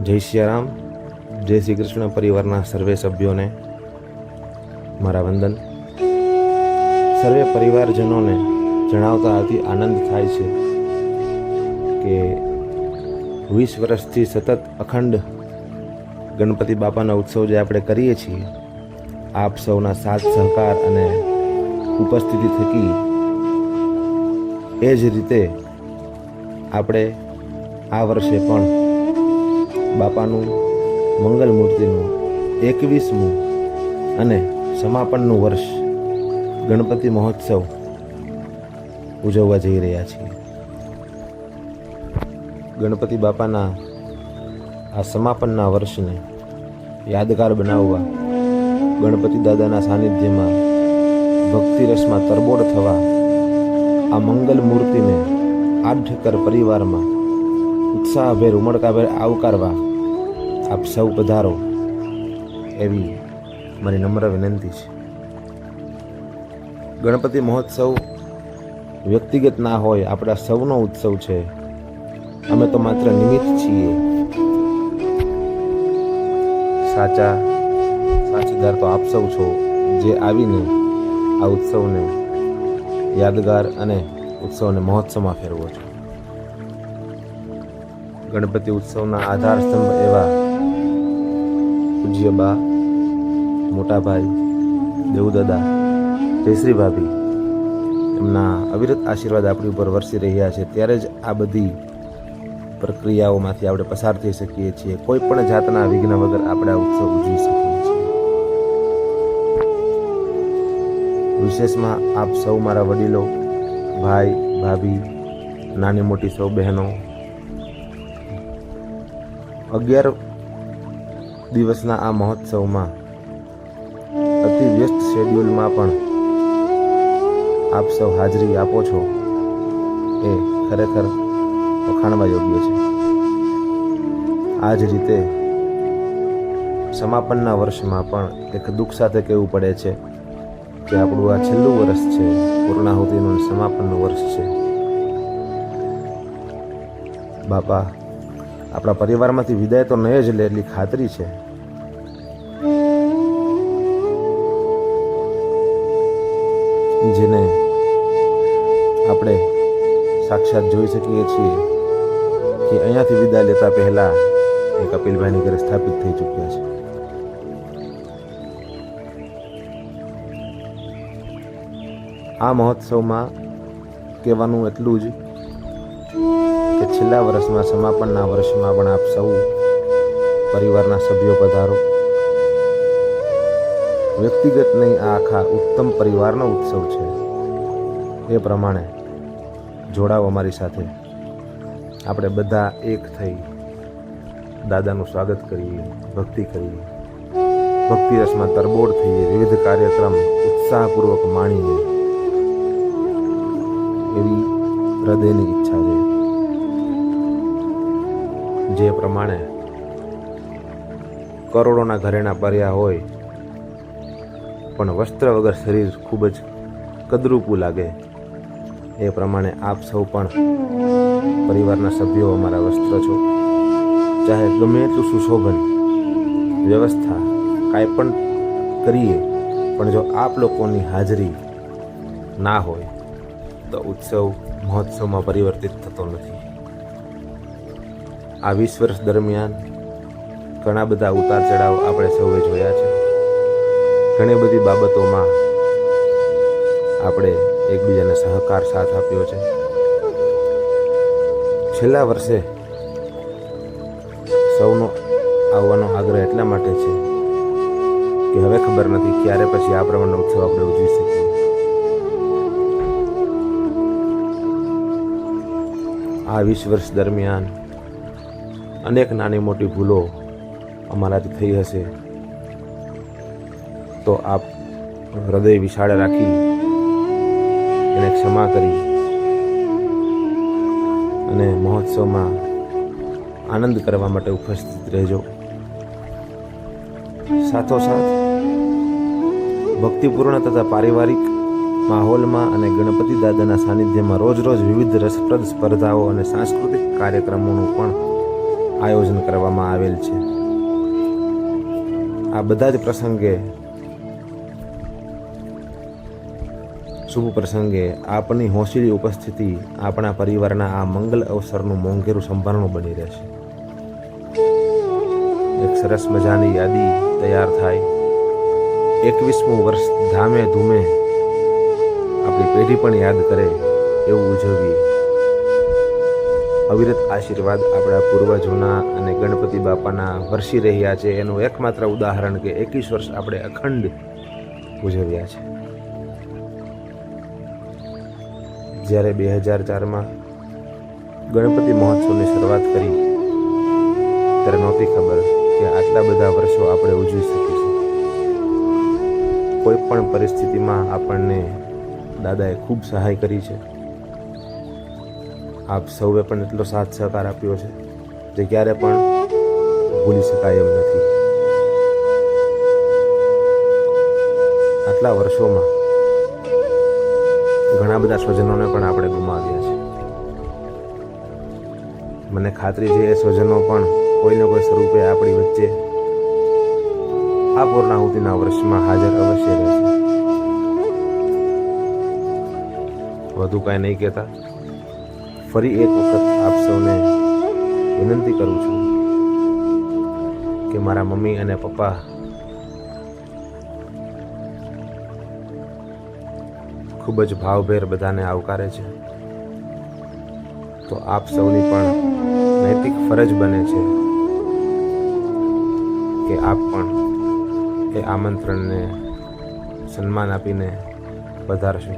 જય સિયારામ, જય શ્રી કૃષ્ણ પરિવારના સર્વે સભ્યોને મારા વંદન. સર્વે પરિવારજનોને જણાવતા અતિ આનંદ થાય છે કે 20 વર્ષથી સતત અખંડ ગણપતિ બાપાનો ઉત્સવ જે આપણે કરીએ છીએ, આપ સૌના સાથ સહકાર અને ઉપસ્થિતિ થકી એ જ રીતે આપણે આ વર્ષે પણ બાપાનું મંગલ મૂર્તિનું 21મું અને સમાપનનું વર્ષ ગણપતિ મહોત્સવ ઉજવવા જઈ રહ્યા છીએ. ગણપતિ બાપાના આ સમાપનના વર્ષને યાદગાર બનાવવા, ગણપતિ દાદાના સાનિધ્યમાં ભક્તિ રસમાં તરબોળ થવા, આ મંગલ મૂર્તિને આઢકર પરિવારમાં ઉત્સાહભેર ઉમળકાભેર આવકારવા આપ સૌ પધારો એવી મારી નમ્ર વિનંતી છે. ગણપતિ મહોત્સવ વ્યક્તિગત ના હોય, આપણા સૌનો ઉત્સવ છે. અમે તો માત્ર નિમિત્ત છીએ. સાચીદાર તો આપ સૌ છો, જે આવીને આ ઉત્સવને યાદગાર અને ઉત્સવને મહોત્સવમાં ફેરવો છો. ગણપતિ ઉત્સવના આધાર સ્તંભ એવા પૂજ્ય બા, મોટા ભાઈ, દેવદાદા, જયશ્રી ભાભી, એમના અવિરત આશીર્વાદ આપણી ઉપર વરસી રહ્યા છે. ત્યારે જ આ બધી પ્રક્રિયાઓમાંથી આપણે પસાર થઈ શકીએ છીએ. કોઈ પણ જાતના વિઘ્ન વગર આપણે આ ઉત્સવ ઉજવી શકીએ છીએ. વિશેષમાં આપ સૌ મારા વડીલો, ભાઈ, ભાભી, નાની મોટી સૌ બહેનો, 11 દિવસના આ મહોત્સવમાં અતિ વ્યસ્ત શેડ્યુલમાં પણ આપ સૌ હાજરી આપો છો એ ખરેખર વખાણવા યોગ્ય છે. આ જ રીતે સમાપનના વર્ષમાં પણ એક દુઃખ સાથે કહેવું પડે છે કે આપણું આ છેલ્લું વર્ષ છે, પૂર્ણાહુતિનું સમાપનનું વર્ષ છે. બાપા આપણા પરિવારમાંથી વિદાય તો નહીં જ લે એટલી ખાતરી છે. જેને આપણે સાક્ષાત જોઈ શકીએ છીએ કે અહીંયાથી વિદાય લેતા પહેલા એ કપિલભાઈની ઘરે સ્થાપિત થઈ ચૂક્યા છે. આ મહોત્સવમાં કહેવાનું એટલું જ કે છેલ્લા વર્ષમાં, સમાપનના વર્ષમાં પણ આપ સૌ પરિવારના સભ્યો પધારો. વ્યક્તિગત નહીં, આ આખા ઉત્તમ પરિવારનો ઉત્સવ છે. એ પ્રમાણે જોડાઓ અમારી સાથે. આપણે બધા એક થઈ દાદાનું સ્વાગત કરીએ, ભક્તિ કરીએ, ભક્તિ રસમાં તરબોળ થઈએ, વિવિધ કાર્યક્રમ ઉત્સાહપૂર્વક માણીએ એવી હૃદયની ઈચ્છા છે. જે પ્રમાણે કરોડોના ઘરેણા ભર્યા હોય પણ વસ્ત્ર વગર શરીર ખૂબ જ કદરૂપું લાગે, એ પ્રમાણે આપ સૌ પણ પરિવારના સભ્યો અમારા વસ્ત્ર છો. ચાહે ગમે એટલું સુશોભન વ્યવસ્થા કાંઈ પણ કરીએ, પણ જો આપ લોકોની હાજરી ના હોય તો ઉત્સવ મહોત્સવમાં પરિવર્તિત થતો નથી. આ 20 વર્ષ દરમિયાન ઘણા બધા ઉતાર ચઢાવ આપણે સૌએ જોયા છે. ઘણી બધી બાબતોમાં આપણે એકબીજાને સહકાર સાથ આપ્યો છે. છેલ્લા વર્ષે સૌનો આવવાનો આગ્રહ એટલા માટે છે કે હવે ખબર નથી ક્યારે પછી આ પ્રમાણનો ઉત્સવ આપણે ઉજવી શકીએ. આ 20 વર્ષ દરમિયાન અનેક નાની મોટી ભૂલો અમારાથી થઈ હશે, તો આપ હૃદય વિશાળ રાખી એને ક્ષમા કરી અને મહોત્સવમાં આનંદ કરવા માટે ઉપસ્થિત રહેજો. સાથોસાથ ભક્તિપૂર્ણ તથા પારિવારિક માહોલમાં અને ગણપતિ દાદાના સાનિધ્યમાં રોજ વિવિધ રસપ્રદ સ્પર્ધાઓ અને સાંસ્કૃતિક કાર્યક્રમોનું પણ આયોજન કરવામાં આવેલ છે. આ બધા જ પ્રસંગે, શુભ પ્રસંગે આપની હોંશિયારી ઉપસ્થિતિ આપણા પરિવારના આ મંગલ અવસરનું મોંઘેરું સંભારણું બની રહેશે. એક સરસ મજાની યાદી તૈયાર થાય. 21મું વર્ષ ધામે ધૂમે આપણી પેઢી પણ યાદ કરે એવું ઉજવીએ. અવિરત આશીર્વાદ આપણા પૂર્વજોના અને ગણપતિ બાપાના વરસી રહ્યા છે એનું એકમાત્ર ઉદાહરણ કે 21 વર્ષ આપણે અખંડ ઉજવ્યા છે. જ્યારે 2004માં ગણપતિ મહોત્સવની શરૂઆત કરી ત્યારે નહોતી ખબર કે આટલા બધા વર્ષો આપણે ઉજવી શકીશું. કોઈ પણ પરિસ્થિતિમાં આપણને દાદાએ ખૂબ સહાય કરી છે. આપ સૌએ પણ એટલો સાથ સહકાર આપ્યો છે જે ક્યારે પણ ભૂલી શકાય એમ નથી. આટલા વર્ષોમાં ઘણા બધા સ્વજનોને પણ આપણે ગુમાવ્યા છે. મને ખાતરી છે એ સ્વજનો પણ કોઈને કોઈ સ્વરૂપે આપણી વચ્ચે આ પૂર્ણાહુતિના વર્ષમાં હાજર અવશ્ય રહેશે. વધુ કાંઈ નહીં કહેતા ફરી એક વખત આપ સૌને વિનંતી કરું છું કે મારા મમ્મી અને પપ્પા ખૂબ જ ભાવભેર બધાને આવકારે છે, તો આપ સૌની પણ નૈતિક ફરજ બને છે કે આપ પણ એ આમંત્રણને સન્માન આપીને પધારશો.